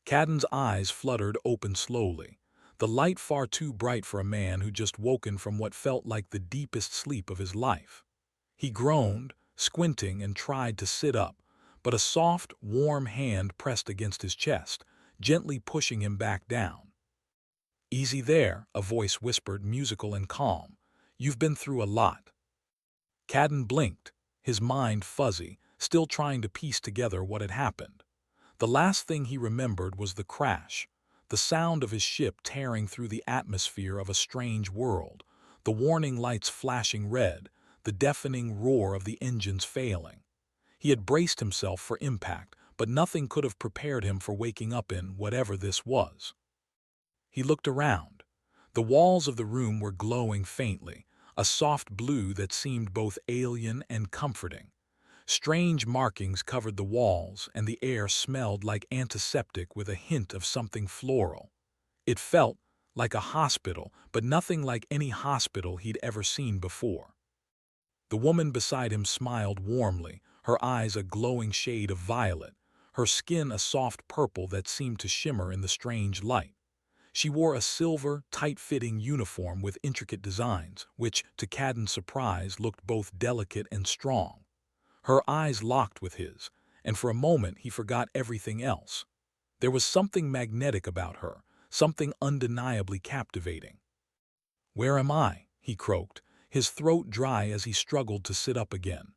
Cadden's eyes fluttered open slowly, the light far too bright for a man who'd just woken from what felt like the deepest sleep of his life. He groaned, squinting, and tried to sit up, but a soft, warm hand pressed against his chest, gently pushing him back down. "Easy there," a voice whispered, musical and calm. "You've been through a lot." Cadden blinked, his mind fuzzy, still trying to piece together what had happened. The last thing he remembered was the crash, the sound of his ship tearing through the atmosphere of a strange world, the warning lights flashing red, the deafening roar of the engines failing. He had braced himself for impact, but nothing could have prepared him for waking up in whatever this was. He looked around. The walls of the room were glowing faintly, a soft blue that seemed both alien and comforting. Strange markings covered the walls, and the air smelled like antiseptic with a hint of something floral. It felt like a hospital, but nothing like any hospital he'd ever seen before. The woman beside him smiled warmly, her eyes a glowing shade of violet, her skin a soft purple that seemed to shimmer in the strange light. She wore a silver, tight-fitting uniform with intricate designs, which, to Cadden's surprise, looked both delicate and strong. Her eyes locked with his, and for a moment he forgot everything else. There was something magnetic about her, something undeniably captivating. "Where am I?" he croaked, his throat dry as he struggled to sit up again.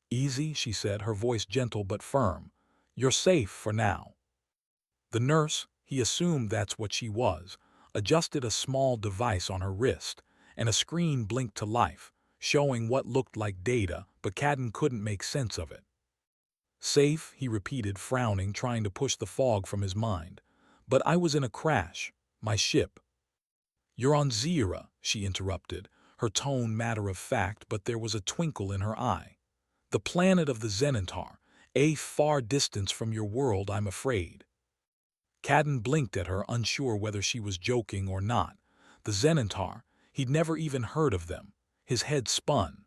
"Easy," she said, her voice gentle but firm. "You're safe for now." The nurse, he assumed that's what she was, adjusted a small device on her wrist, and a screen blinked to life, showing what looked like data, but Cadden couldn't make sense of it. "Safe," he repeated, frowning, trying to push the fog from his mind. "But I was in a crash. My ship." "You're on Zira," she interrupted, her tone matter-of-fact, but there was a twinkle in her eye. "The planet of the Xenantar, a far distance from your world, I'm afraid." Cadden blinked at her, unsure whether she was joking or not. The Xenantar, he'd never even heard of them. His head spun.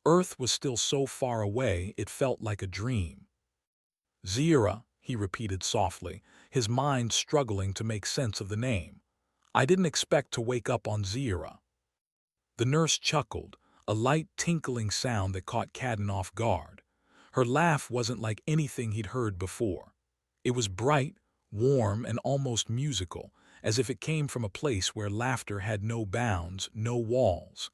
Earth was still so far away it felt like a dream. "Zira," he repeated softly, his mind struggling to make sense of the name. "I didn't expect to wake up on Zira." The nurse chuckled, a light tinkling sound that caught Cadden off guard. Her laugh wasn't like anything he'd heard before. It was bright, warm, and almost musical, as if it came from a place where laughter had no bounds, no walls.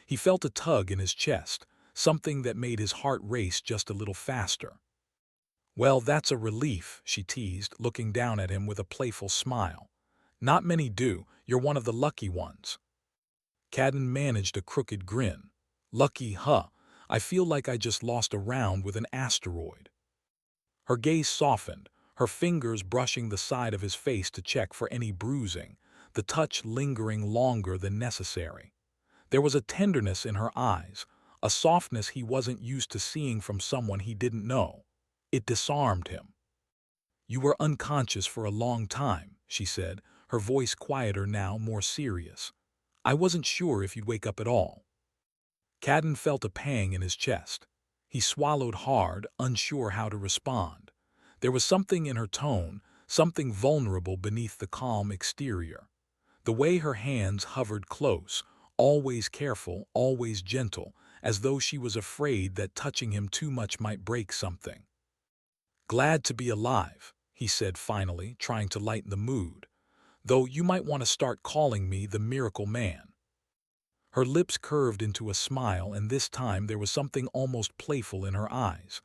He felt a tug in his chest, something that made his heart race just a little faster. "Well, that's a relief," she teased, looking down at him with a playful smile. "Not many do. You're one of the lucky ones." Cadden managed a crooked grin. "Lucky, huh? I feel like I just lost a round with an asteroid." Her gaze softened, her fingers brushing the side of his face to check for any bruising, the touch lingering longer than necessary. There was a tenderness in her eyes, a softness he wasn't used to seeing from someone he didn't know. It disarmed him. "You were unconscious for a long time," she said, her voice quieter now, more serious. "I wasn't sure if you'd wake up at all." Cadden felt a pang in his chest. He swallowed hard, unsure how to respond. There was something in her tone, something vulnerable beneath the calm exterior. The way her hands hovered close, always careful, always gentle, as though she was afraid that touching him too much might break something. "Glad to be alive," he said finally, trying to lighten the mood. "Though you might want to start calling me the Miracle Man." Her lips curved into a smile, and this time there was something almost playful in her eyes.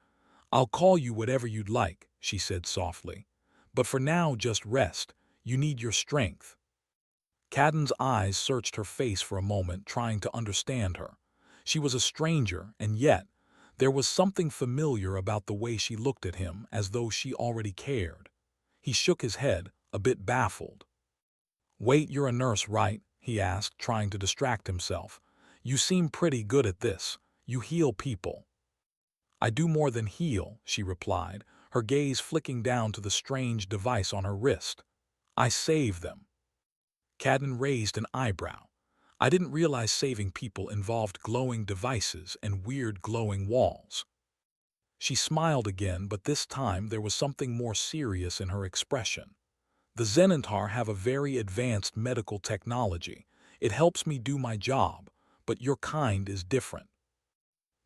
"I'll call you whatever you'd like," she said softly. "But for now, just rest. You need your strength." Cadden's eyes searched her face for a moment, trying to understand her. She was a stranger, and yet there was something familiar about the way she looked at him, as though she already cared. He shook his head, a bit baffled. "Wait, you're a nurse, right?" he asked, trying to distract himself. "You seem pretty good at this. You heal people." "I do more than heal," she replied, her gaze flicking down to the strange device on her wrist. "I save them." Cadden raised an eyebrow. "I didn't realize saving people involved glowing devices and weird glowing walls." She smiled again, but this time there was something more serious in her expression. The Xenantar have a very advanced medical technology. It helps me do my job, but your kind is different.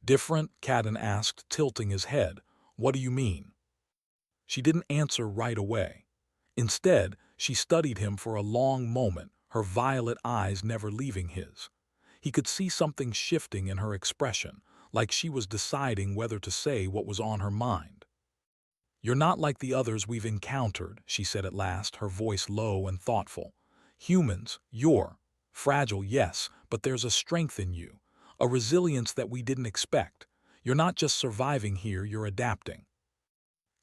Different? Cadden asked, tilting his head. What do you mean? She didn't answer right away. Instead, she studied him for a long moment, her violet eyes never leaving his. He could see something shifting in her expression, like she was deciding whether to say what was on her mind. You're not like the others we've encountered, she said at last, her voice low and thoughtful. Humans, you're fragile, yes, but there's a strength in you, a resilience that we didn't expect. You're not just surviving here, you're adapting.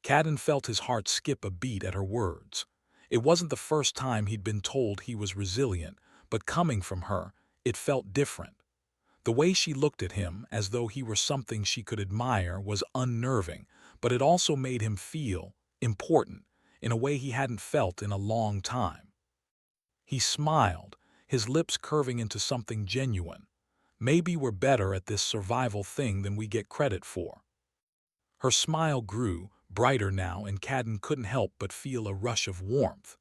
Cadden felt his heart skip a beat at her words. It wasn't the first time he'd been told he was resilient, but coming from her, it felt different. The way she looked at him, as though he were something she could admire, was unnerving, but it also made him feel important in a way he hadn't felt in a long time. He smiled, his lips curving into something genuine. Maybe we're better at this survival thing than we get credit for. Her smile grew, brighter now, and Cadden couldn't help but feel a rush of warmth.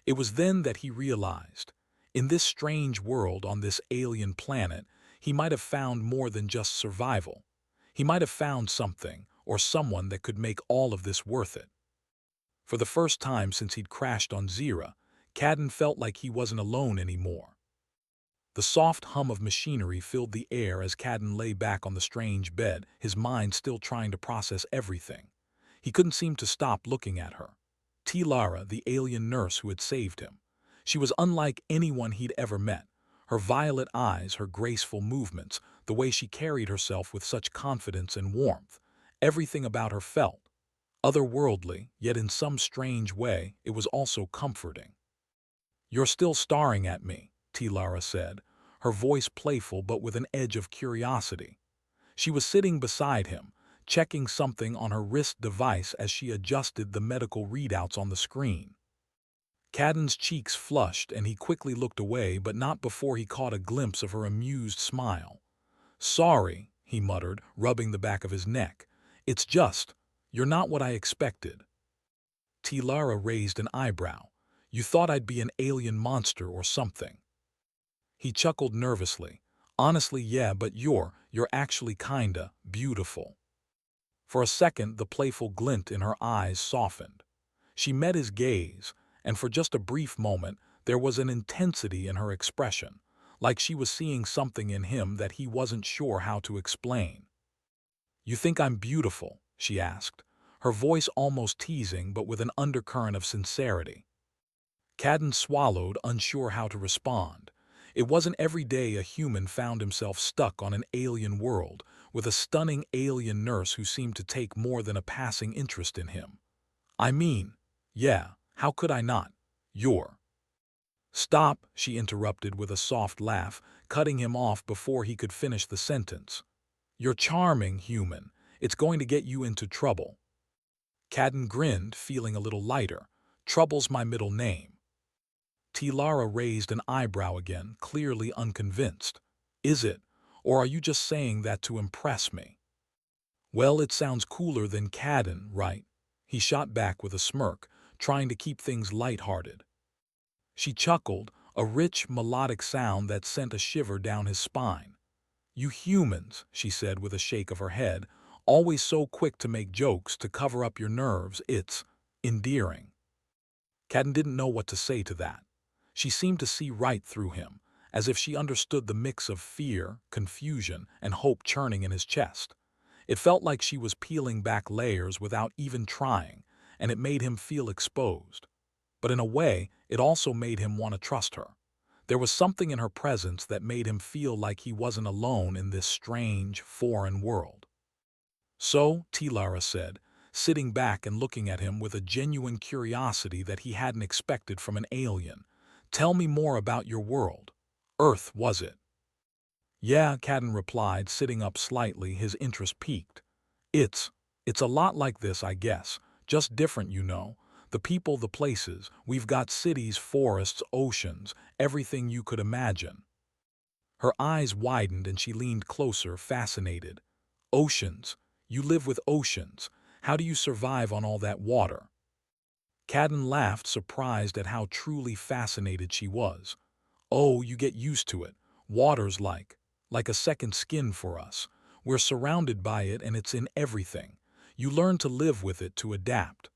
It was then that he realized, in this strange world on this alien planet, he might have found more than just survival. He might have found something, or someone that could make all of this worth it. For the first time since he'd crashed on Zira, Cadden felt like he wasn't alone anymore. The soft hum of machinery filled the air as Cadden lay back on the strange bed, his mind still trying to process everything. He couldn't seem to stop looking at her. Lyria, the alien nurse who had saved him. She was unlike anyone he'd ever met. Her violet eyes, her graceful movements, the way she carried herself with such confidence and warmth. Everything about her felt otherworldly, yet in some strange way, it was also comforting. "You're still staring at me," Lyria said, her voice playful but with an edge of curiosity. She was sitting beside him, checking something on her wrist device as she adjusted the medical readouts on the screen. Cadden's cheeks flushed and he quickly looked away, but not before he caught a glimpse of her amused smile. "Sorry," he muttered, rubbing the back of his neck. "It's just, you're not what I expected." Lyria raised an eyebrow. "You thought I'd be an alien monster or something." He chuckled nervously. "Honestly, yeah, but you're actually kinda beautiful." For a second, the playful glint in her eyes softened. She met his gaze, and for just a brief moment, there was an intensity in her expression, like she was seeing something in him that he wasn't sure how to explain. "You think I'm beautiful?" she asked, her voice almost teasing but with an undercurrent of sincerity. Cadden swallowed, unsure how to respond. It wasn't every day a human found himself stuck on an alien world, with a stunning alien nurse who seemed to take more than a passing interest in him. "I mean, yeah, how could I not? You're—" "Stop," she interrupted with a soft laugh, cutting him off before he could finish the sentence. "You're charming, human. It's going to get you into trouble." Cadden grinned, feeling a little lighter. "Trouble's my middle name." Lyria raised an eyebrow again, clearly unconvinced. "Is it? Or are you just saying that to impress me?" "Well, it sounds cooler than Cadden, right?" he shot back with a smirk, trying to keep things light-hearted. She chuckled, a rich, melodic sound that sent a shiver down his spine. "You humans," she said with a shake of her head, "always so quick to make jokes to cover up your nerves, it's endearing." Cadden didn't know what to say to that. She seemed to see right through him, as if she understood the mix of fear, confusion, and hope churning in his chest. It felt like she was peeling back layers without even trying, and it made him feel exposed. But in a way, it also made him want to trust her. There was something in her presence that made him feel like he wasn't alone in this strange, foreign world. "So," Lyria said, sitting back and looking at him with a genuine curiosity that he hadn't expected from an alien, "tell me more about your world. Earth, was it?" "Yeah," Cadden replied, sitting up slightly, his interest piqued. It's a lot like this, I guess. Just different, you know. The people, the places. We've got cities, forests, oceans, everything you could imagine." Her eyes widened and she leaned closer, fascinated. "Oceans. You live with oceans. How do you survive on all that water?" Cadden laughed, surprised at how truly fascinated she was. "Oh, you get used to it. Water's like a second skin for us. We're surrounded by it and it's in everything. You learn to live with it, to adapt."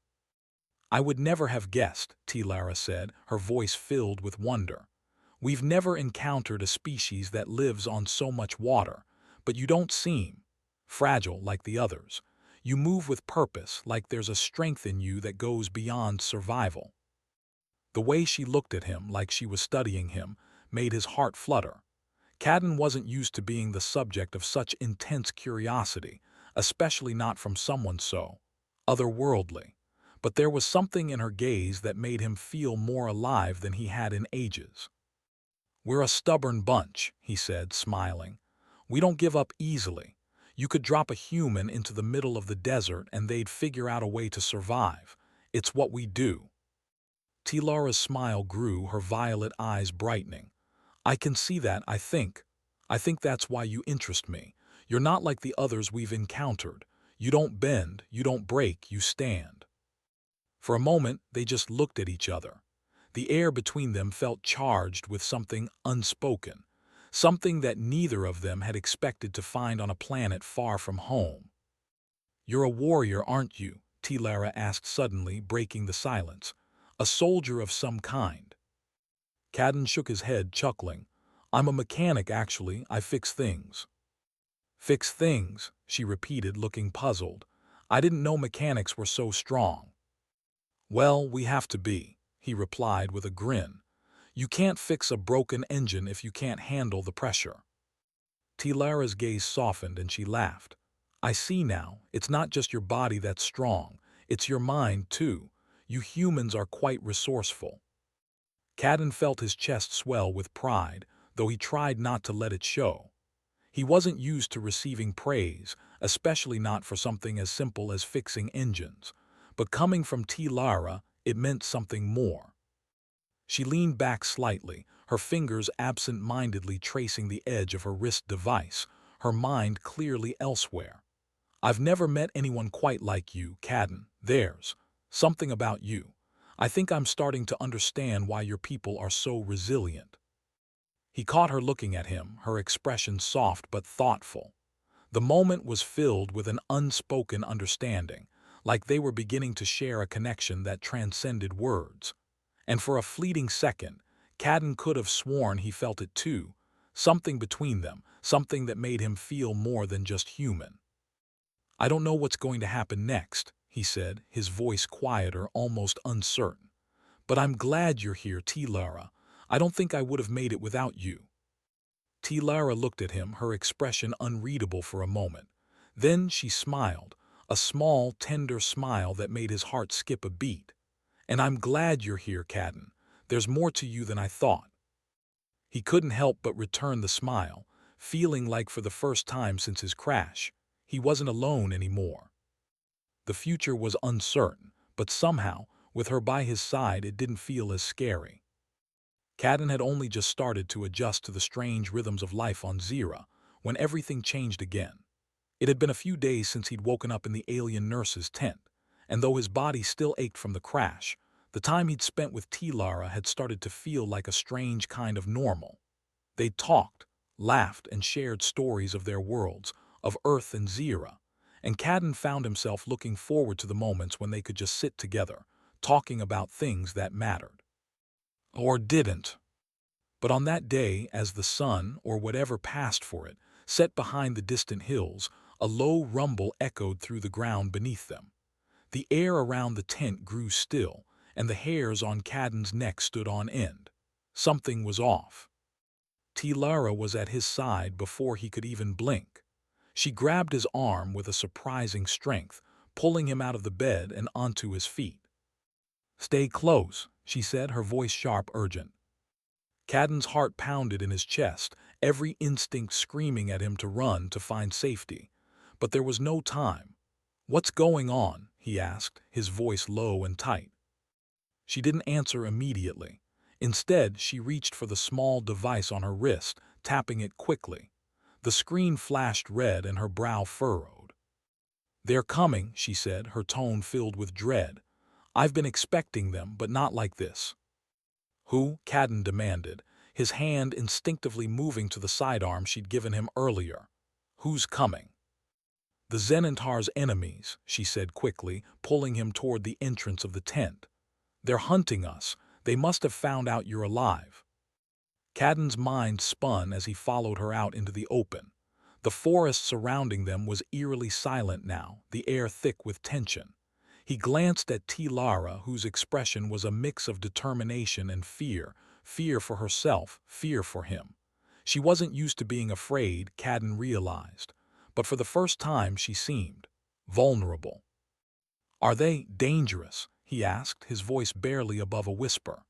"I would never have guessed," Lyria said, her voice filled with wonder. "We've never encountered a species that lives on so much water, but you don't seem fragile like the others. You move with purpose, like there's a strength in you that goes beyond survival." The way she looked at him, like she was studying him, made his heart flutter. Cadden wasn't used to being the subject of such intense curiosity, especially not from someone so otherworldly. But there was something in her gaze that made him feel more alive than he had in ages. "We're a stubborn bunch," he said, smiling. "We don't give up easily. You could drop a human into the middle of the desert and they'd figure out a way to survive. It's what we do." Lara's smile grew, her violet eyes brightening. "I can see that, I think. I think that's why you interest me. You're not like the others we've encountered. You don't bend, you don't break, you stand." For a moment, they just looked at each other. The air between them felt charged with something unspoken, something that neither of them had expected to find on a planet far from home. "You're a warrior, aren't you?" Lyria asked suddenly, breaking the silence. "A soldier of some kind." Cadden shook his head, chuckling. "I'm a mechanic, actually. I fix things." "Fix things," she repeated, looking puzzled. "I didn't know mechanics were so strong." "Well, we have to be," he replied with a grin. "You can't fix a broken engine if you can't handle the pressure." Lara's gaze softened and she laughed. "I see now. It's not just your body that's strong. It's your mind, too. You humans are quite resourceful." Cadden felt his chest swell with pride, though he tried not to let it show. He wasn't used to receiving praise, especially not for something as simple as fixing engines. But coming from Lyria, it meant something more. She leaned back slightly, her fingers absent-mindedly tracing the edge of her wrist device, her mind clearly elsewhere. "I've never met anyone quite like you, Cadden. There's something about you. I think I'm starting to understand why your people are so resilient." He caught her looking at him, her expression soft but thoughtful. The moment was filled with an unspoken understanding, like they were beginning to share a connection that transcended words. And for a fleeting second, Cadden could have sworn he felt it too, something between them, something that made him feel more than just human. "I don't know what's going to happen next," he said, his voice quieter, almost uncertain. "But I'm glad you're here, Lyria. I don't think I would have made it without you." Lyria looked at him, her expression unreadable for a moment. Then she smiled, a small, tender smile that made his heart skip a beat. "And I'm glad you're here, Cadden. There's more to you than I thought." He couldn't help but return the smile, feeling like for the first time since his crash, he wasn't alone anymore. The future was uncertain, but somehow, with her by his side, it didn't feel as scary. Cadden had only just started to adjust to the strange rhythms of life on Zira, when everything changed again. It had been a few days since he'd woken up in the alien nurse's tent, and though his body still ached from the crash, the time he'd spent with Lyria had started to feel like a strange kind of normal. They'd talked, laughed, and shared stories of their worlds, of Earth and Zira, and Cadden found himself looking forward to the moments when they could just sit together, talking about things that mattered. Or didn't. But on that day, as the sun, or whatever passed for it, set behind the distant hills, a low rumble echoed through the ground beneath them. The air around the tent grew still, and the hairs on Cadden's neck stood on end. Something was off. Lyria was at his side before he could even blink. She grabbed his arm with a surprising strength, pulling him out of the bed and onto his feet. "Stay close," she said, her voice sharp, urgent. Cadden's heart pounded in his chest, every instinct screaming at him to run to find safety. But there was no time. "What's going on?" he asked, his voice low and tight. She didn't answer immediately. Instead, she reached for the small device on her wrist, tapping it quickly. The screen flashed red and her brow furrowed. "They're coming," she said, her tone filled with dread. I've been expecting them, but not like this." "Who?" Cadden demanded, his hand instinctively moving to the sidearm she'd given him earlier. "Who's coming?" "The Zenantar's enemies," she said quickly, pulling him toward the entrance of the tent. "They're hunting us. They must have found out you're alive." Cadden's mind spun as he followed her out into the open. The forest surrounding them was eerily silent now, the air thick with tension. He glanced at Lara, whose expression was a mix of determination and fear, fear for herself, fear for him. She wasn't used to being afraid, Cadden realized, but for the first time she seemed vulnerable. "Are they dangerous?" he asked, his voice barely above a whisper.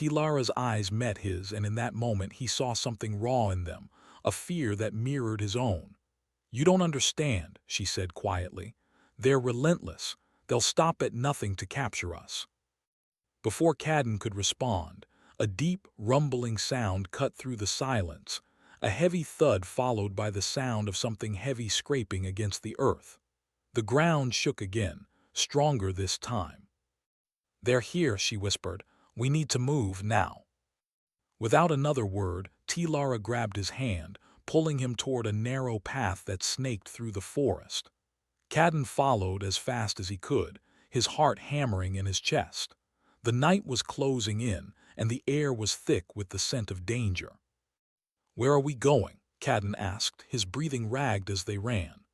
Lara's eyes met his, and in that moment he saw something raw in them, a fear that mirrored his own. "You don't understand," she said quietly. "They're relentless. They'll stop at nothing to capture us." Before Cadden could respond, a deep, rumbling sound cut through the silence, a heavy thud followed by the sound of something heavy scraping against the earth. The ground shook again, stronger this time. "They're here," she whispered. "We need to move now." Without another word, Lara grabbed his hand, pulling him toward a narrow path that snaked through the forest. Cadden followed as fast as he could, his heart hammering in his chest. The night was closing in, and the air was thick with the scent of danger. "Where are we going?" Cadden asked, his breathing ragged as they ran.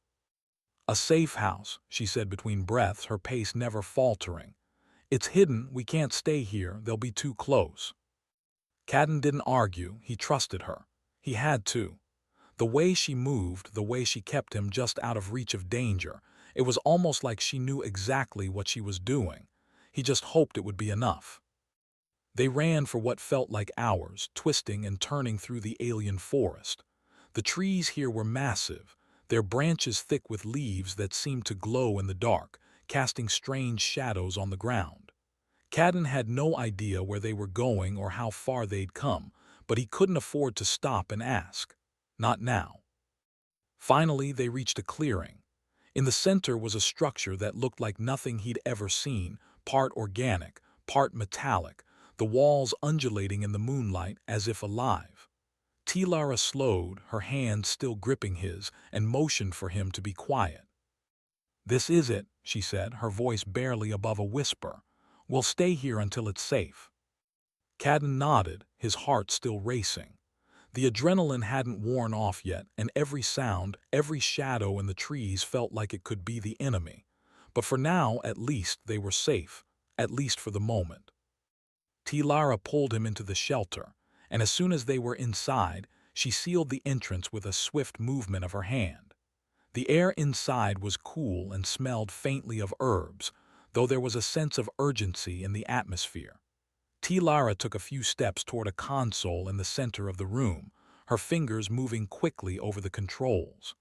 "A safe house," she said between breaths, her pace never faltering. "It's hidden, we can't stay here, they'll be too close." Cadden didn't argue, he trusted her. He had to. The way she moved, the way she kept him just out of reach of danger, it was almost like she knew exactly what she was doing. He just hoped it would be enough. They ran for what felt like hours, twisting and turning through the alien forest. The trees here were massive, their branches thick with leaves that seemed to glow in the dark, casting strange shadows on the ground. Cadden had no idea where they were going or how far they'd come, but he couldn't afford to stop and ask. Not now. Finally, they reached a clearing. In the center was a structure that looked like nothing he'd ever seen, part organic, part metallic, the walls undulating in the moonlight as if alive. Lara slowed, her hand still gripping his, and motioned for him to be quiet. "This is it," she said, her voice barely above a whisper. "We'll stay here until it's safe." Cadden nodded, his heart still racing. The adrenaline hadn't worn off yet, and every sound, every shadow in the trees felt like it could be the enemy. But for now, at least, they were safe, at least for the moment. Lara pulled him into the shelter, and as soon as they were inside, she sealed the entrance with a swift movement of her hand. The air inside was cool and smelled faintly of herbs, though there was a sense of urgency in the atmosphere. Lara took a few steps toward a console in the center of the room, her fingers moving quickly over the controls.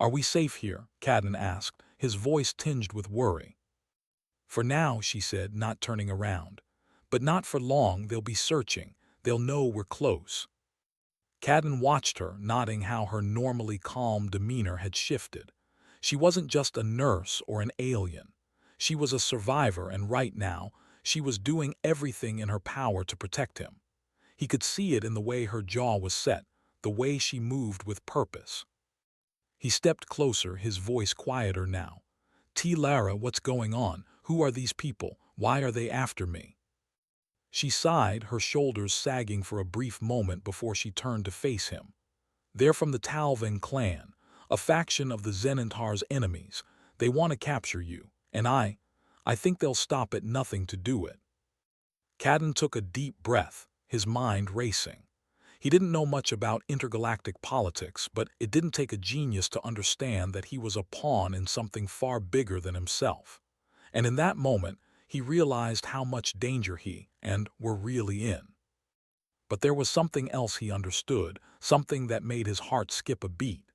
"Are we safe here?" Cadden asked, his voice tinged with worry. "For now," she said, not turning around. "But not for long, they'll be searching. They'll know we're close." Cadden watched her, nodding how her normally calm demeanor had shifted. She wasn't just a nurse or an alien. She was a survivor, and right now, she was doing everything in her power to protect him. He could see it in the way her jaw was set, the way she moved with purpose. He stepped closer, his voice quieter now. "Lara, what's going on? Who are these people? Why are they after me?" She sighed, her shoulders sagging for a brief moment before she turned to face him. "They're from the Talvin clan, a faction of the Zenantar's enemies. They want to capture you, and I think they'll stop at nothing to do it." Cadden took a deep breath, his mind racing. He didn't know much about intergalactic politics, but it didn't take a genius to understand that he was a pawn in something far bigger than himself. And in that moment, he realized how much danger he and were really in. But there was something else he understood, something that made his heart skip a beat.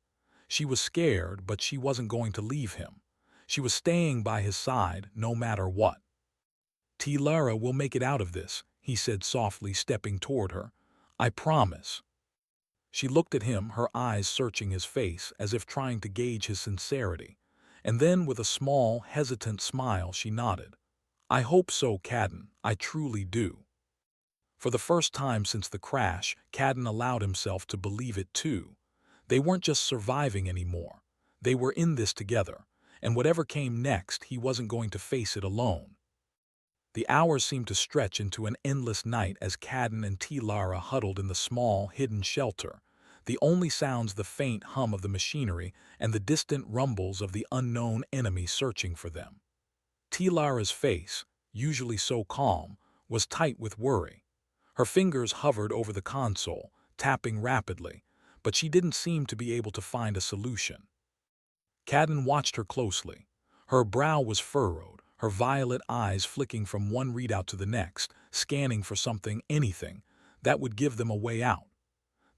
She was scared, but she wasn't going to leave him. She was staying by his side, no matter what. "Lara will make it out of this," he said softly, stepping toward her. "I promise." She looked at him, her eyes searching his face, as if trying to gauge his sincerity. And then, with a small, hesitant smile, she nodded. I hope so, Cadden, I truly do. For the first time since the crash, Cadden allowed himself to believe it too. They weren't just surviving anymore. They were in this together, and whatever came next, he wasn't going to face it alone. The hours seemed to stretch into an endless night as Cadden and Lara huddled in the small, hidden shelter, the only sounds the faint hum of the machinery and the distant rumbles of the unknown enemy searching for them. Lara's face, usually so calm, was tight with worry. Her fingers hovered over the console, tapping rapidly, but she didn't seem to be able to find a solution. Cadden watched her closely. Her brow was furrowed, her violet eyes flicking from one readout to the next, scanning for something, anything, that would give them a way out.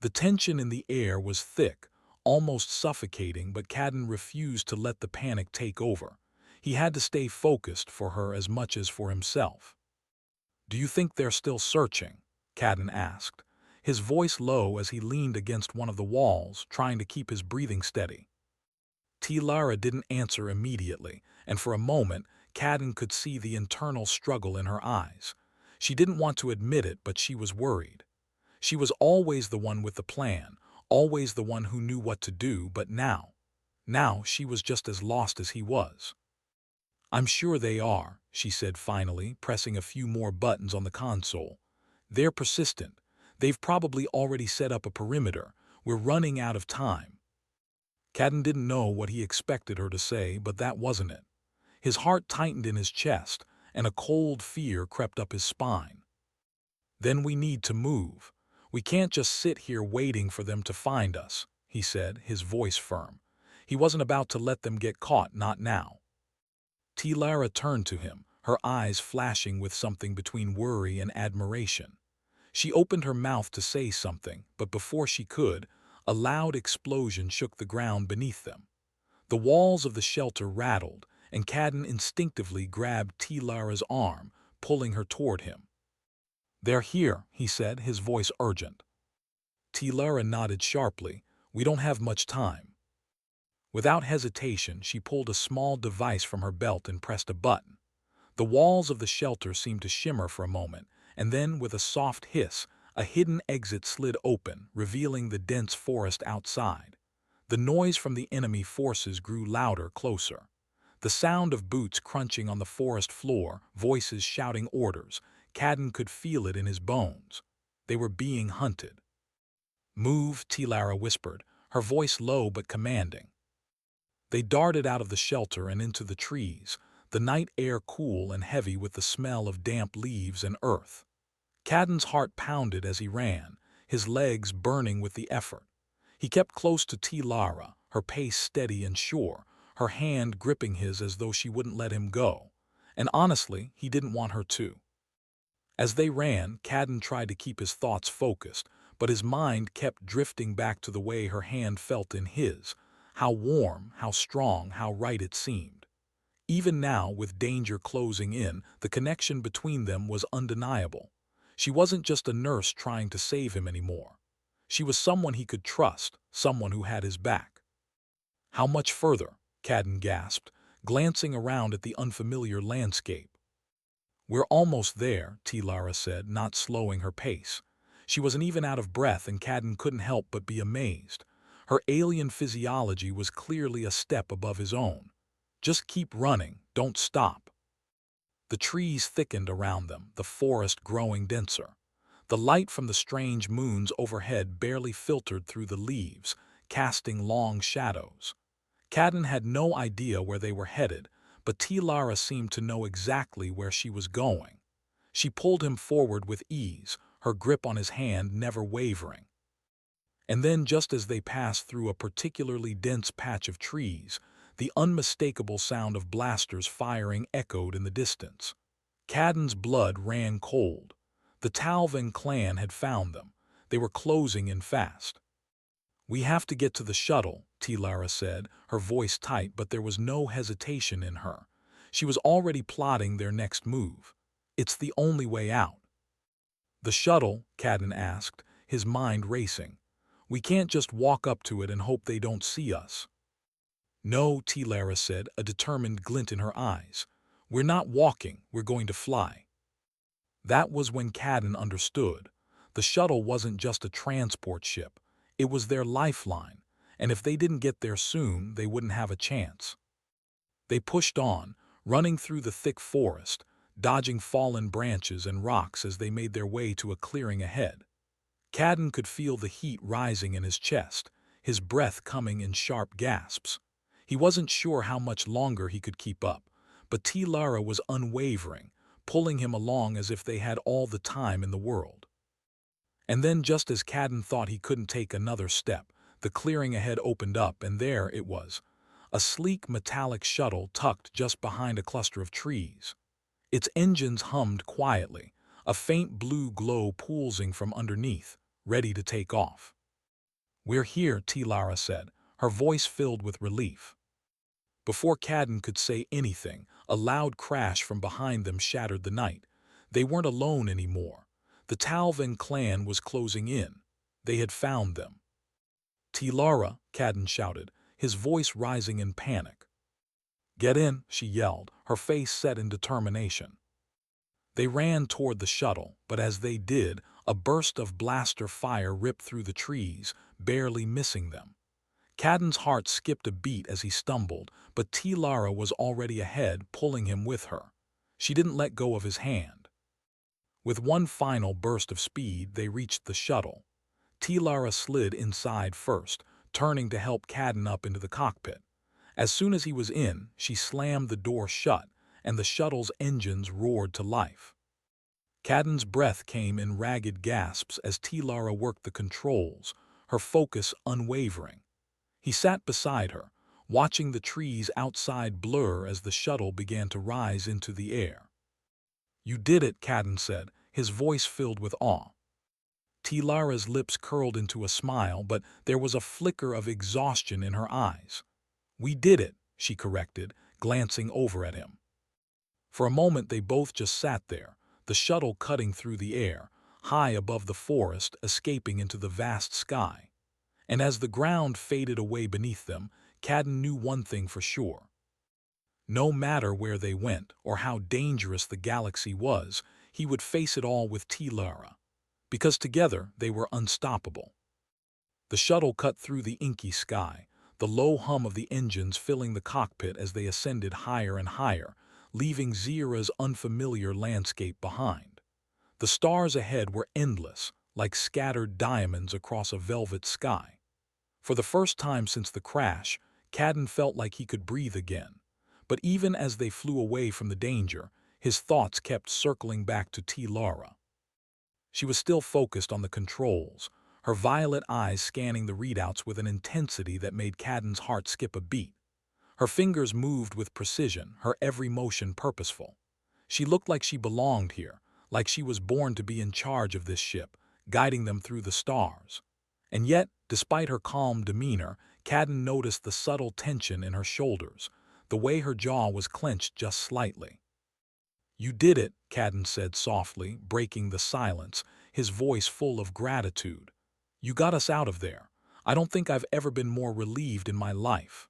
The tension in the air was thick, almost suffocating, but Cadden refused to let the panic take over. He had to stay focused for her as much as for himself. "Do you think they're still searching?" Cadden asked, his voice low as he leaned against one of the walls, trying to keep his breathing steady. Lara didn't answer immediately, and for a moment, Cadden could see the internal struggle in her eyes. She didn't want to admit it, but she was worried. She was always the one with the plan, always the one who knew what to do, but now she was just as lost as he was. "I'm sure they are," she said finally, pressing a few more buttons on the console. "They're persistent. They've probably already set up a perimeter. We're running out of time." Cadden didn't know what he expected her to say, but that wasn't it. His heart tightened in his chest, and a cold fear crept up his spine. "Then we need to move. We can't just sit here waiting for them to find us," he said, his voice firm. He wasn't about to let them get caught, not now. Lara turned to him, her eyes flashing with something between worry and admiration. She opened her mouth to say something, but before she could, a loud explosion shook the ground beneath them. The walls of the shelter rattled, and Cadden instinctively grabbed Lara's arm, pulling her toward him. "They're here," he said, his voice urgent. Lara nodded sharply. "We don't have much time." Without hesitation, she pulled a small device from her belt and pressed a button. The walls of the shelter seemed to shimmer for a moment, and then, with a soft hiss, a hidden exit slid open, revealing the dense forest outside. The noise from the enemy forces grew louder, closer. The sound of boots crunching on the forest floor, voices shouting orders. Cadden could feel it in his bones. They were being hunted. "Move," Lara whispered, her voice low but commanding. They darted out of the shelter and into the trees, the night air cool and heavy with the smell of damp leaves and earth. Cadden's heart pounded as he ran, his legs burning with the effort. He kept close to Lara, her pace steady and sure, her hand gripping his as though she wouldn't let him go. And honestly, he didn't want her to. As they ran, Cadden tried to keep his thoughts focused, but his mind kept drifting back to the way her hand felt in his. How warm, how strong, how right it seemed. Even now, with danger closing in, the connection between them was undeniable. She wasn't just a nurse trying to save him anymore. She was someone he could trust, someone who had his back. "How much further?" Cadden gasped, glancing around at the unfamiliar landscape. "We're almost there," Lara said, not slowing her pace. She wasn't even out of breath, and Cadden couldn't help but be amazed. Her alien physiology was clearly a step above his own. "Just keep running, don't stop." The trees thickened around them, the forest growing denser. The light from the strange moons overhead barely filtered through the leaves, casting long shadows. Cadden had no idea where they were headed, but Lara seemed to know exactly where she was going. She pulled him forward with ease, her grip on his hand never wavering. And then, just as they passed through a particularly dense patch of trees, the unmistakable sound of blasters firing echoed in the distance. Cadden's blood ran cold. The Talvan clan had found them. They were closing in fast. "We have to get to the shuttle," Lara said, her voice tight, but there was no hesitation in her. She was already plotting their next move. "It's the only way out." "The shuttle?" Cadden asked, his mind racing. "We can't just walk up to it and hope they don't see us." "No," Lara said, a determined glint in her eyes. "We're not walking, we're going to fly." That was when Cadden understood. The shuttle wasn't just a transport ship. It was their lifeline, and if they didn't get there soon, they wouldn't have a chance. They pushed on, running through the thick forest, dodging fallen branches and rocks as they made their way to a clearing ahead. Cadden could feel the heat rising in his chest, his breath coming in sharp gasps. He wasn't sure how much longer he could keep up, but Lyria was unwavering, pulling him along as if they had all the time in the world. And then, just as Cadden thought he couldn't take another step, the clearing ahead opened up, and there it was, a sleek metallic shuttle tucked just behind a cluster of trees. Its engines hummed quietly, a faint blue glow pulsing from underneath, ready to take off. "We're here," Lyria said, her voice filled with relief. Before Cadden could say anything, a loud crash from behind them shattered the night. They weren't alone anymore. The Talvin clan was closing in. They had found them. "Lyria," Cadden shouted, his voice rising in panic. "Get in," she yelled, her face set in determination. They ran toward the shuttle, but as they did, a burst of blaster fire ripped through the trees, barely missing them. Cadden's heart skipped a beat as he stumbled, but Lyria was already ahead, pulling him with her. She didn't let go of his hand. With one final burst of speed, they reached the shuttle. Lyria slid inside first, turning to help Cadden up into the cockpit. As soon as he was in, she slammed the door shut, and the shuttle's engines roared to life. Cadden's breath came in ragged gasps as Lyria worked the controls, her focus unwavering. He sat beside her, watching the trees outside blur as the shuttle began to rise into the air. "You did it," Cadden said, his voice filled with awe. Lyria's lips curled into a smile, but there was a flicker of exhaustion in her eyes. "We did it," she corrected, glancing over at him. For a moment they both just sat there, the shuttle cutting through the air, high above the forest, escaping into the vast sky. And as the ground faded away beneath them, Cadden knew one thing for sure. No matter where they went or how dangerous the galaxy was, he would face it all with Lyria, because together they were unstoppable. The shuttle cut through the inky sky, the low hum of the engines filling the cockpit as they ascended higher and higher, leaving Zira's unfamiliar landscape behind. The stars ahead were endless, like scattered diamonds across a velvet sky. For the first time since the crash, Cadden felt like he could breathe again. But even as they flew away from the danger, his thoughts kept circling back to Lyria. She was still focused on the controls, her violet eyes scanning the readouts with an intensity that made Cadden's heart skip a beat. Her fingers moved with precision, her every motion purposeful. She looked like she belonged here, like she was born to be in charge of this ship, guiding them through the stars. And yet, despite her calm demeanor, Cadden noticed the subtle tension in her shoulders, the way her jaw was clenched just slightly. "You did it," Cadden said softly, breaking the silence, his voice full of gratitude. "You got us out of there. I don't think I've ever been more relieved in my life."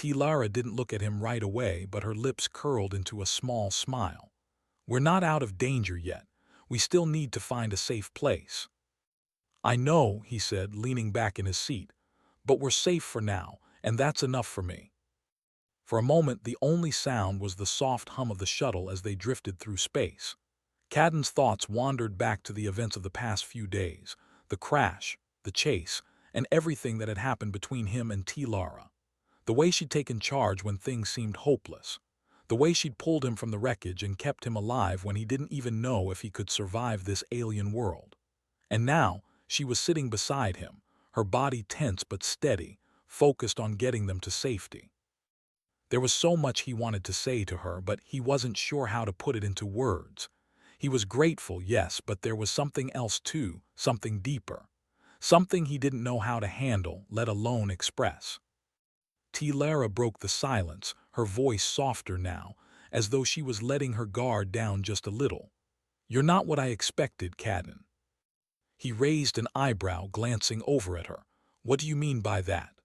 Lyria didn't look at him right away, but her lips curled into a small smile. "We're not out of danger yet. We still need to find a safe place." "I know," he said, leaning back in his seat, "but we're safe for now, and that's enough for me." For a moment, the only sound was the soft hum of the shuttle as they drifted through space. Cadden's thoughts wandered back to the events of the past few days, the crash, the chase, and everything that had happened between him and Lyria. The way she'd taken charge when things seemed hopeless. The way she'd pulled him from the wreckage and kept him alive when he didn't even know if he could survive this alien world. And now, she was sitting beside him, her body tense but steady, focused on getting them to safety. There was so much he wanted to say to her, but he wasn't sure how to put it into words. He was grateful, yes, but there was something else too, something deeper. Something he didn't know how to handle, let alone express. Lyria broke the silence, her voice softer now, as though she was letting her guard down just a little. "You're not what I expected, Cadden." He raised an eyebrow, glancing over at her. "What do you mean by that?"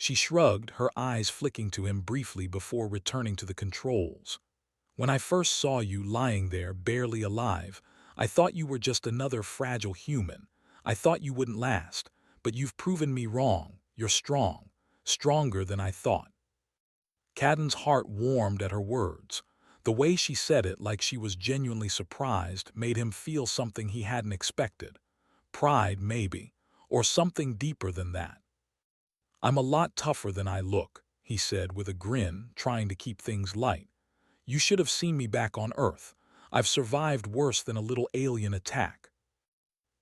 She shrugged, her eyes flicking to him briefly before returning to the controls. "When I first saw you lying there, barely alive, I thought you were just another fragile human. I thought you wouldn't last, but you've proven me wrong. You're strong, stronger than I thought." Cadden's heart warmed at her words. The way she said it, like she was genuinely surprised, made him feel something he hadn't expected. Pride, maybe, or something deeper than that. "I'm a lot tougher than I look," he said with a grin, trying to keep things light. "You should have seen me back on Earth. I've survived worse than a little alien attack."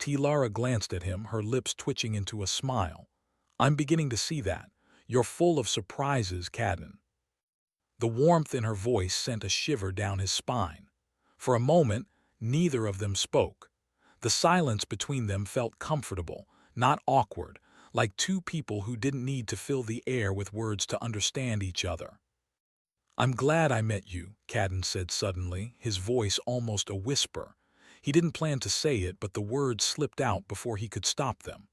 Lara glanced at him, her lips twitching into a smile. "I'm beginning to see that. You're full of surprises, Cadden." The warmth in her voice sent a shiver down his spine. For a moment, neither of them spoke. The silence between them felt comfortable, not awkward, like two people who didn't need to fill the air with words to understand each other. "I'm glad I met you," Cadden said suddenly, his voice almost a whisper. He didn't plan to say it, but the words slipped out before he could stop them.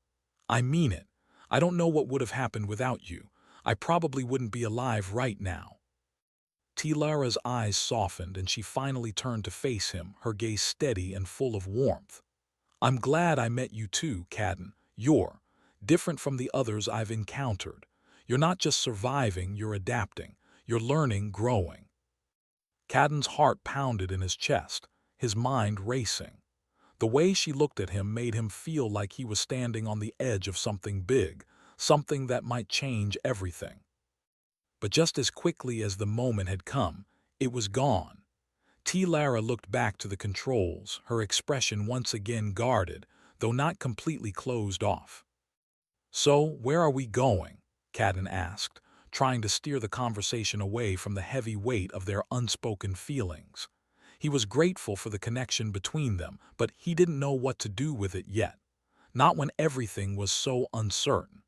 "I mean it. I don't know what would have happened without you. I probably wouldn't be alive right now." Lara's eyes softened and she finally turned to face him, her gaze steady and full of warmth. "I'm glad I met you too, Cadden. You're different from the others I've encountered. You're not just surviving, you're adapting. You're learning, growing." Cadden's heart pounded in his chest, his mind racing. The way she looked at him made him feel like he was standing on the edge of something big, something that might change everything. But just as quickly as the moment had come, it was gone. Lara looked back to the controls, her expression once again guarded, though not completely closed off. "So, where are we going?" Cadden asked, trying to steer the conversation away from the heavy weight of their unspoken feelings. He was grateful for the connection between them, but he didn't know what to do with it yet. Not when everything was so uncertain.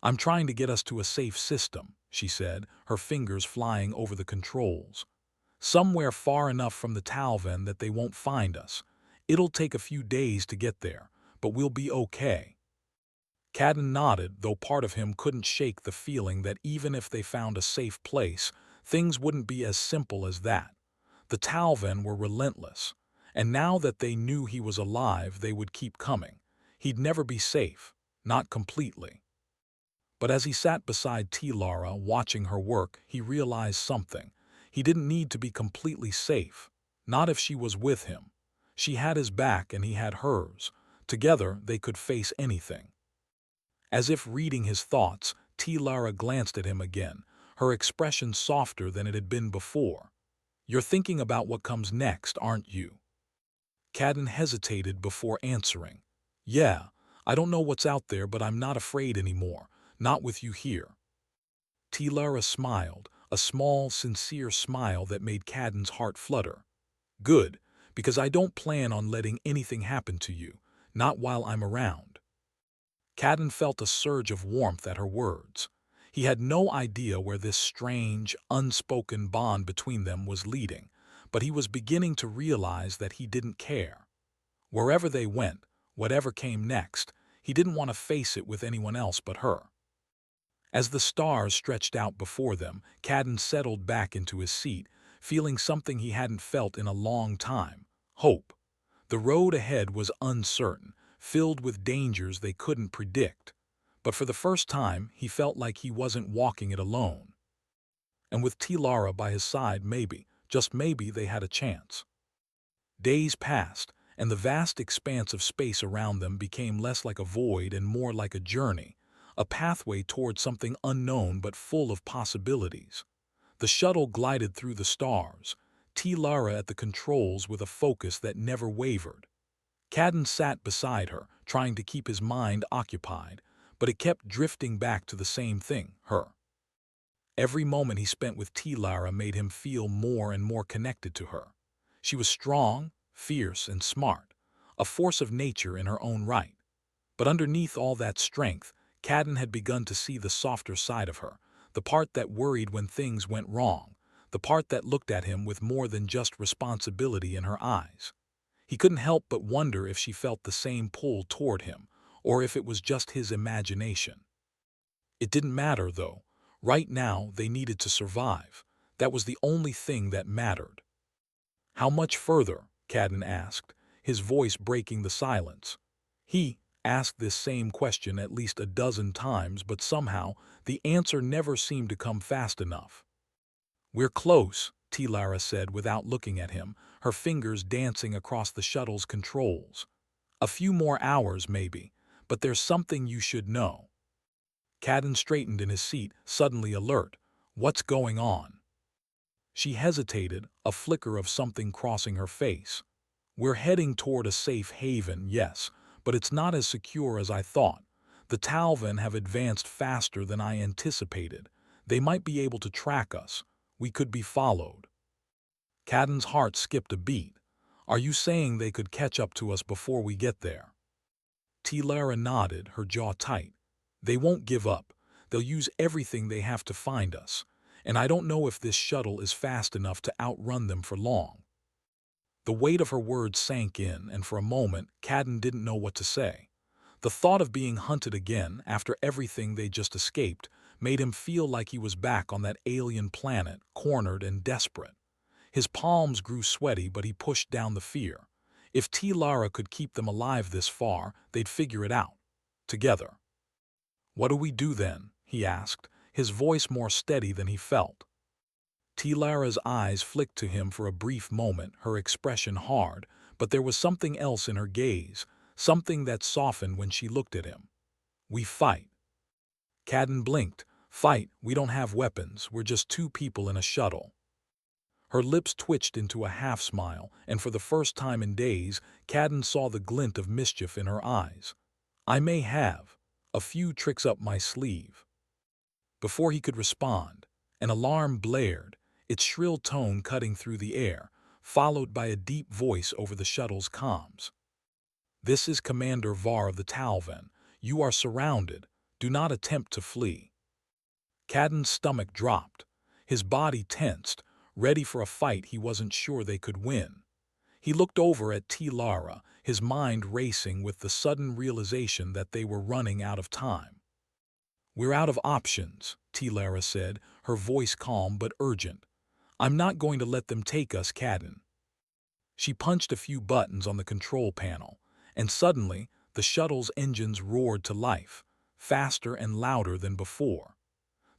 "I'm trying to get us to a safe system," she said, her fingers flying over the controls. "Somewhere far enough from the Talvan that they won't find us. It'll take a few days to get there, but we'll be okay." Cadden nodded, though part of him couldn't shake the feeling that even if they found a safe place, things wouldn't be as simple as that. The Talvan were relentless, and now that they knew he was alive, they would keep coming. He'd never be safe, not completely. But as he sat beside Lara, watching her work, he realized something. He didn't need to be completely safe, not if she was with him. She had his back and he had hers. Together, they could face anything. As if reading his thoughts, Lara glanced at him again, her expression softer than it had been before. "You're thinking about what comes next, aren't you?" Cadden hesitated before answering. "Yeah, I don't know what's out there, but I'm not afraid anymore. Not with you here." Lara smiled, a small, sincere smile that made Cadden's heart flutter. "Good, because I don't plan on letting anything happen to you, not while I'm around." Cadden felt a surge of warmth at her words. He had no idea where this strange, unspoken bond between them was leading, but he was beginning to realize that he didn't care. Wherever they went, whatever came next, he didn't want to face it with anyone else but her. As the stars stretched out before them, Cadden settled back into his seat, feeling something he hadn't felt in a long time: hope. The road ahead was uncertain, filled with dangers they couldn't predict. But for the first time, he felt like he wasn't walking it alone. And with Lara by his side, maybe, just maybe, they had a chance. Days passed, and the vast expanse of space around them became less like a void and more like a journey, a pathway toward something unknown but full of possibilities. The shuttle glided through the stars, Lara at the controls with a focus that never wavered. Cadden sat beside her, trying to keep his mind occupied, but it kept drifting back to the same thing, her. Every moment he spent with Lara made him feel more and more connected to her. She was strong, fierce, and smart, a force of nature in her own right. But underneath all that strength, Cadden had begun to see the softer side of her, the part that worried when things went wrong, the part that looked at him with more than just responsibility in her eyes. He couldn't help but wonder if she felt the same pull toward him, or if it was just his imagination. It didn't matter, though. Right now, they needed to survive. That was the only thing that mattered. "How much further?" Cadden asked, his voice breaking the silence. He asked this same question at least a dozen times, but somehow the answer never seemed to come fast enough. "We're close," Lyria said without looking at him, her fingers dancing across the shuttle's controls. "A few more hours, maybe, but there's something you should know." Cadden straightened in his seat, suddenly alert. "What's going on?" She hesitated, a flicker of something crossing her face. "We're heading toward a safe haven, yes, but it's not as secure as I thought. The Talvan have advanced faster than I anticipated. They might be able to track us. We could be followed." Cadden's heart skipped a beat. "Are you saying they could catch up to us before we get there?" Lyria nodded, her jaw tight. "They won't give up. They'll use everything they have to find us. And I don't know if this shuttle is fast enough to outrun them for long." The weight of her words sank in, and for a moment, Cadden didn't know what to say. The thought of being hunted again, after everything they just escaped, made him feel like he was back on that alien planet, cornered and desperate. His palms grew sweaty, but he pushed down the fear. If Lyria could keep them alive this far, they'd figure it out. Together. "What do we do then?" he asked, his voice more steady than he felt. Lyria's eyes flicked to him for a brief moment, her expression hard, but there was something else in her gaze, something that softened when she looked at him. "We fight." Cadden blinked. "Fight? We don't have weapons. We're just two people in a shuttle." Her lips twitched into a half-smile, and for the first time in days, Cadden saw the glint of mischief in her eyes. "I may have a few tricks up my sleeve." Before he could respond, an alarm blared, its shrill tone cutting through the air, followed by a deep voice over the shuttle's comms. "This is Commander Var of the Talvan. You are surrounded. Do not attempt to flee." Cadden's stomach dropped. His body tensed, ready for a fight he wasn't sure they could win. He looked over at Lyria, his mind racing with the sudden realization that they were running out of time. "We're out of options," Lyria said, her voice calm but urgent. "I'm not going to let them take us, Cadden." She punched a few buttons on the control panel, and suddenly the shuttle's engines roared to life, faster and louder than before.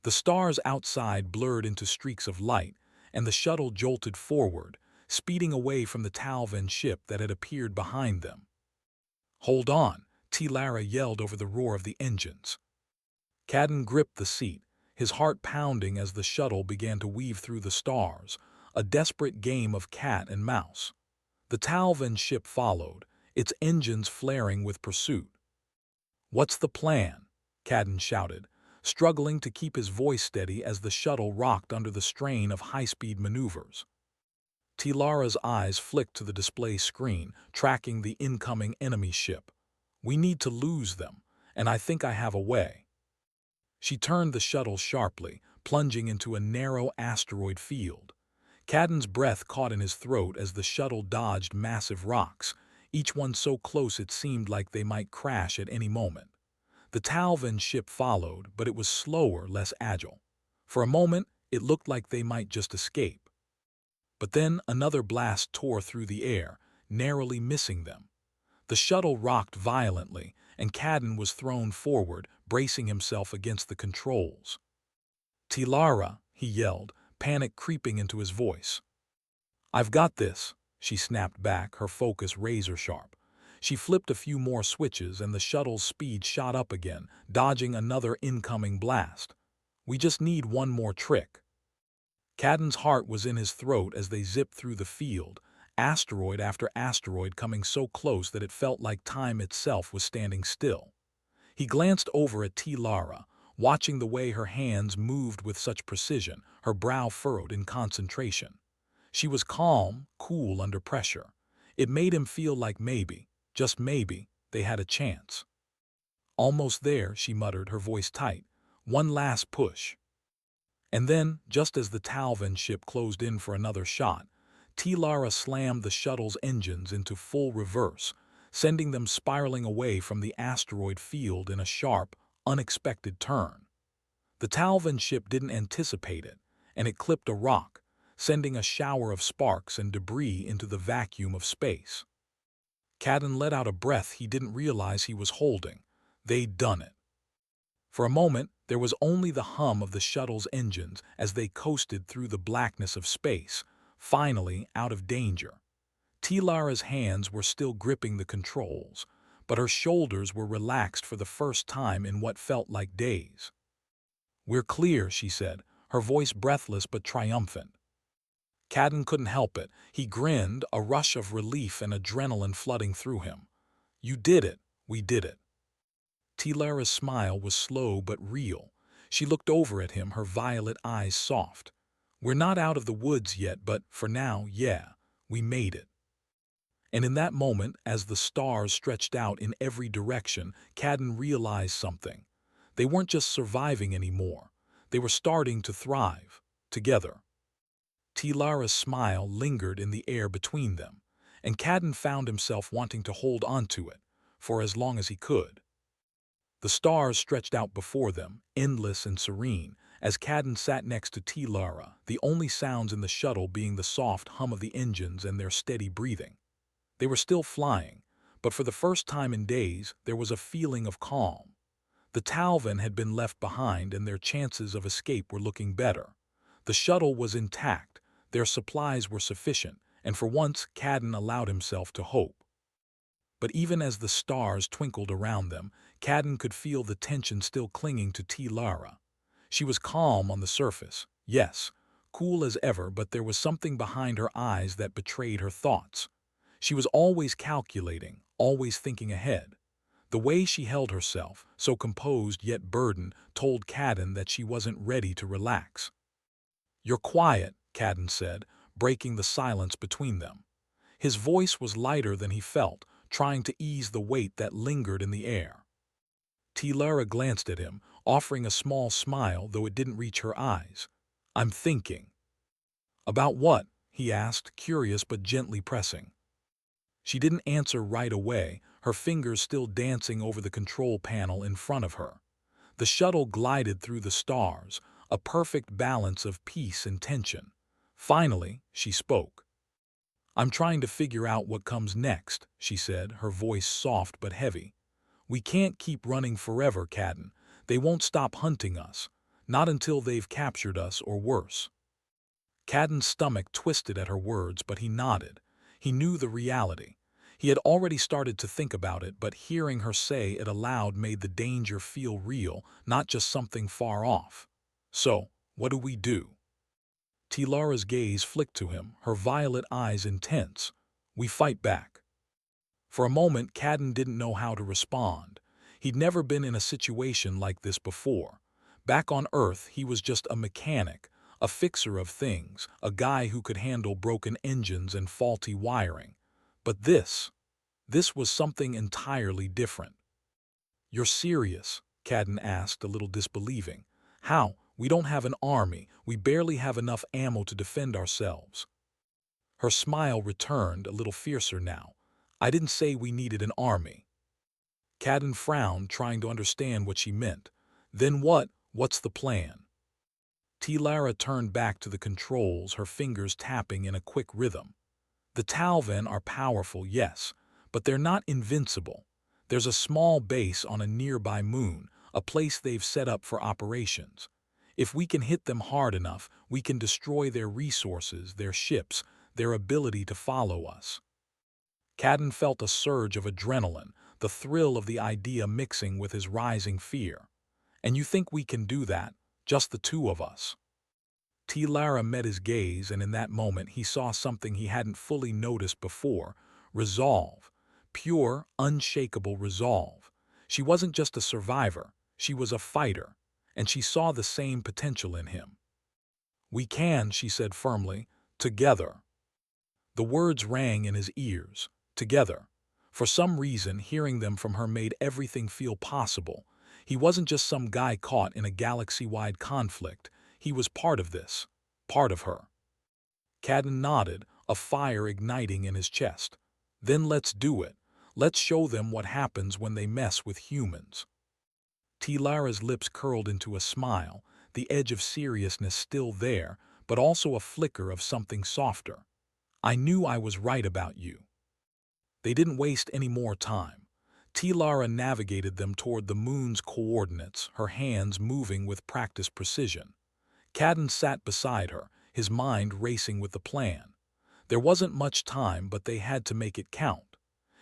The stars outside blurred into streaks of light, and the shuttle jolted forward, speeding away from the Talvan ship that had appeared behind them. "Hold on!" Lyria yelled over the roar of the engines. Cadden gripped the seat, his heart pounding as the shuttle began to weave through the stars, a desperate game of cat and mouse. The Talvan ship followed, its engines flaring with pursuit. "What's the plan?" Cadden shouted, struggling to keep his voice steady as the shuttle rocked under the strain of high-speed maneuvers. Lyria's eyes flicked to the display screen, tracking the incoming enemy ship. "We need to lose them, and I think I have a way." She turned the shuttle sharply, plunging into a narrow asteroid field. Cadden's breath caught in his throat as the shuttle dodged massive rocks, each one so close it seemed like they might crash at any moment. The Talvan ship followed, but it was slower, less agile. For a moment, it looked like they might just escape. But then another blast tore through the air, narrowly missing them. The shuttle rocked violently, and Cadden was thrown forward, bracing himself against the controls. "Lyria," he yelled, panic creeping into his voice. "I've got this," she snapped back, her focus razor-sharp. She flipped a few more switches and the shuttle's speed shot up again, dodging another incoming blast. "We just need one more trick." Cadden's heart was in his throat as they zipped through the field, asteroid after asteroid coming so close that it felt like time itself was standing still. He glanced over at Lyria, watching the way her hands moved with such precision, her brow furrowed in concentration. She was calm, cool under pressure. It made him feel like maybe, just maybe, they had a chance. "Almost there," she muttered, her voice tight. "One last push." And then, just as the Talvan ship closed in for another shot, Lyria slammed the shuttle's engines into full reverse, sending them spiraling away from the asteroid field in a sharp, unexpected turn. The Talvan ship didn't anticipate it, and it clipped a rock, sending a shower of sparks and debris into the vacuum of space. Cadden let out a breath he didn't realize he was holding. They'd done it. For a moment, there was only the hum of the shuttle's engines as they coasted through the blackness of space, finally out of danger. Lara's hands were still gripping the controls, but her shoulders were relaxed for the first time in what felt like days. "We're clear," she said, her voice breathless but triumphant. Cadden couldn't help it. He grinned, a rush of relief and adrenaline flooding through him. "You did it. We did it." Lara's smile was slow but real. She looked over at him, her violet eyes soft. "We're not out of the woods yet, but for now, yeah, we made it." And in that moment, as the stars stretched out in every direction, Cadden realized something. They weren't just surviving anymore. They were starting to thrive, together. Lara's smile lingered in the air between them, and Cadden found himself wanting to hold onto it, for as long as he could. The stars stretched out before them, endless and serene, as Cadden sat next to Lara, the only sounds in the shuttle being the soft hum of the engines and their steady breathing. They were still flying, but for the first time in days, there was a feeling of calm. The Talvan had been left behind and their chances of escape were looking better. The shuttle was intact, their supplies were sufficient, and for once Cadden allowed himself to hope. But even as the stars twinkled around them, Cadden could feel the tension still clinging to Lara. She was calm on the surface, yes, cool as ever, but there was something behind her eyes that betrayed her thoughts. She was always calculating, always thinking ahead. The way she held herself, so composed yet burdened, told Cadden that she wasn't ready to relax. "You're quiet," Cadden said, breaking the silence between them. His voice was lighter than he felt, trying to ease the weight that lingered in the air. Lara glanced at him, offering a small smile, though it didn't reach her eyes. "I'm thinking." "About what?" he asked, curious but gently pressing. She didn't answer right away, her fingers still dancing over the control panel in front of her. The shuttle glided through the stars, a perfect balance of peace and tension. Finally, she spoke. "I'm trying to figure out what comes next," she said, her voice soft but heavy. "We can't keep running forever, Cadden. They won't stop hunting us. Not until they've captured us or worse." Cadden's stomach twisted at her words, but he nodded. He knew the reality. He had already started to think about it, but hearing her say it aloud made the danger feel real, not just something far off. "So, what do we do?" Lara's gaze flicked to him, her violet eyes intense. "We fight back." For a moment, Cadden didn't know how to respond. He'd never been in a situation like this before. Back on Earth, he was just a mechanic, a fixer of things, a guy who could handle broken engines and faulty wiring. But this was something entirely different. "You're serious?" Cadden asked, a little disbelieving. "How? We don't have an army. We barely have enough ammo to defend ourselves." Her smile returned, a little fiercer now. "I didn't say we needed an army." Cadden frowned, trying to understand what she meant. "Then what's the plan?" Lara turned back to the controls, her fingers tapping in a quick rhythm. "The Talvan are powerful, yes, but they're not invincible. There's a small base on a nearby moon, a place they've set up for operations. If we can hit them hard enough, we can destroy their resources, their ships, their ability to follow us." Cadden felt a surge of adrenaline, the thrill of the idea mixing with his rising fear. "And you think we can do that, just the two of us?" Lara met his gaze, and in that moment he saw something he hadn't fully noticed before: resolve. Pure, unshakable resolve. She wasn't just a survivor, she was a fighter, and she saw the same potential in him. "We can," she said firmly, "together." The words rang in his ears, together. For some reason, hearing them from her made everything feel possible. He wasn't just some guy caught in a galaxy-wide conflict. He was part of this, part of her. Cadden nodded, a fire igniting in his chest. "Then let's do it. Let's show them what happens when they mess with humans." Lara's lips curled into a smile, the edge of seriousness still there, but also a flicker of something softer. "I knew I was right about you." They didn't waste any more time. Lara navigated them toward the moon's coordinates, her hands moving with practiced precision. Cadden sat beside her, his mind racing with the plan. There wasn't much time, but they had to make it count.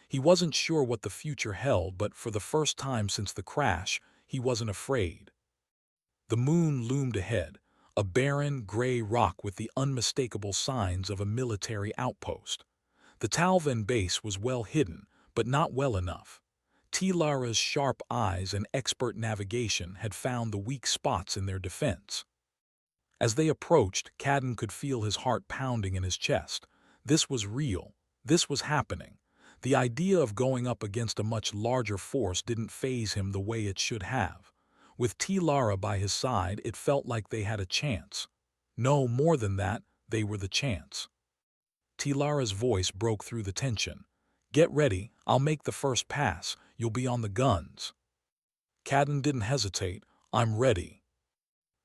He wasn't sure what the future held, but for the first time since the crash, he wasn't afraid. The moon loomed ahead, a barren, gray rock with the unmistakable signs of a military outpost. The Talvan base was well hidden, but not well enough. Lara's sharp eyes and expert navigation had found the weak spots in their defense. As they approached, Cadden could feel his heart pounding in his chest. This was real. This was happening. The idea of going up against a much larger force didn't faze him the way it should have. With Lara by his side, it felt like they had a chance. No, more than that, they were the chance. Lara's voice broke through the tension. "Get ready, I'll make the first pass, you'll be on the guns." Cadden didn't hesitate. "I'm ready."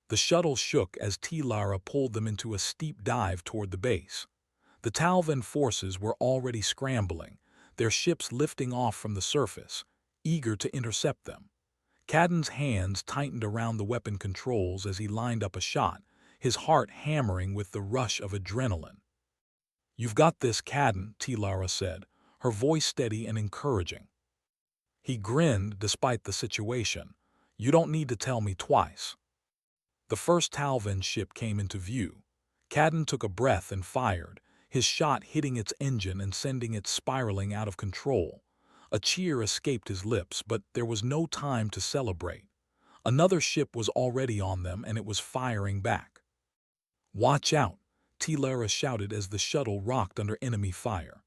The shuttle shook as Lara pulled them into a steep dive toward the base. The Talvan forces were already scrambling, their ships lifting off from the surface, eager to intercept them. Cadden's hands tightened around the weapon controls as he lined up a shot, his heart hammering with the rush of adrenaline. "You've got this, Cadden," Lara said, her voice steady and encouraging. He grinned despite the situation. "You don't need to tell me twice." The first Talvan ship came into view. Cadden took a breath and fired, his shot hitting its engine and sending it spiraling out of control. A cheer escaped his lips, but there was no time to celebrate. Another ship was already on them, and it was firing back. "Watch out!" Lara shouted as the shuttle rocked under enemy fire.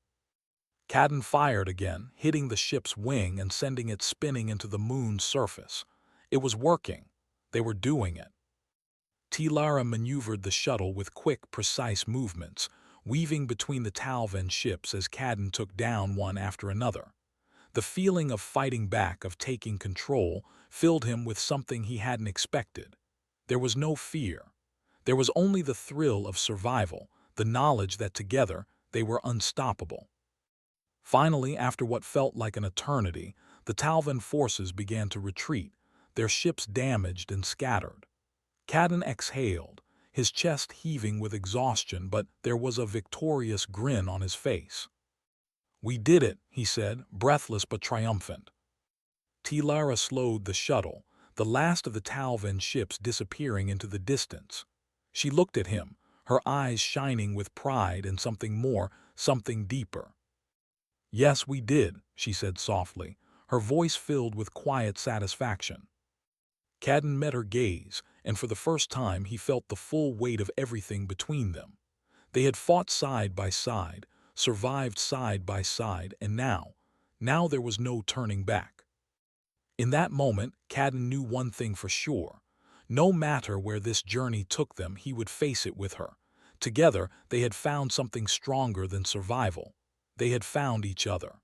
Cadden fired again, hitting the ship's wing and sending it spinning into the moon's surface. It was working. They were doing it. Lara maneuvered the shuttle with quick, precise movements, weaving between the Talvan ships as Cadden took down one after another. The feeling of fighting back, of taking control, filled him with something he hadn't expected. There was no fear. There was only the thrill of survival, the knowledge that together they were unstoppable. Finally, after what felt like an eternity, the Talvan forces began to retreat, their ships damaged and scattered. Cadden exhaled, his chest heaving with exhaustion, but there was a victorious grin on his face. "We did it," he said, breathless but triumphant. Lara slowed the shuttle, the last of the Talvan ships disappearing into the distance. She looked at him, her eyes shining with pride and something more, something deeper. "Yes, we did," she said softly, her voice filled with quiet satisfaction. Cadden met her gaze, and for the first time he felt the full weight of everything between them. They had fought side by side, survived side by side, and now there was no turning back. In that moment, Cadden knew one thing for sure. No matter where this journey took them, he would face it with her. Together, they had found something stronger than survival. They had found each other.